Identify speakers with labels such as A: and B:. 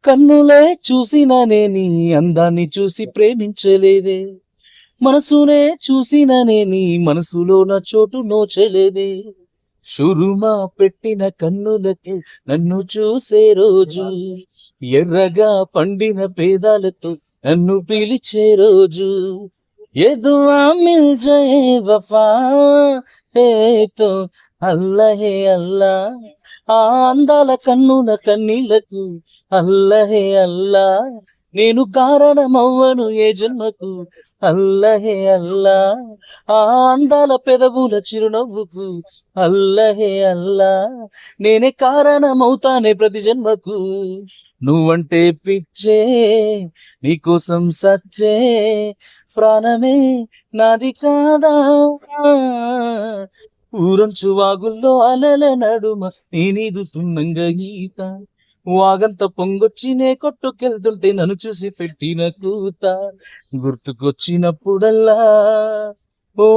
A: కన్నులే చూసిననే నీ అందాన్ని చూసి ప్రేమించలేదే, మనసునే చూసిననే నీ మనసులోన చోటు నోచలేదే. షురుమా పెట్టిన కన్నులకే నన్ను చూసే రోజు, ఎర్రగా పండిన పేదాలతో నన్ను పిలిచే రోజు. ये दुआ मिल जाए वफा है तो అల్లా హే అల్లా, ఆ అందాల కన్నుల కన్నీళ్లకు అల్లా హే అల్లా, నేను కారణమవ్వను ఏ జన్మకు అల్లా హే అల్లా, ఆ అందాల పెదవుల చిరునవ్వుకు అల్లా హే అల్లా, నేనే కారణమవుతానే ప్రతి జన్మకు. నువ్వంటే పిచ్చే, నీకోసం సచ్చే, ప్రాణమే నాది కాదా. ఊరంచు వాగుల్లో అలల నడుమ నేనీదుతున్నంగ ఈత, వాగంత పొంగొచ్చి నే కొట్టుకెళ్తుంటే నన్ను చూసి పెట్టిన కూత, గుర్తుకొచ్చినప్పుడల్లా ఓ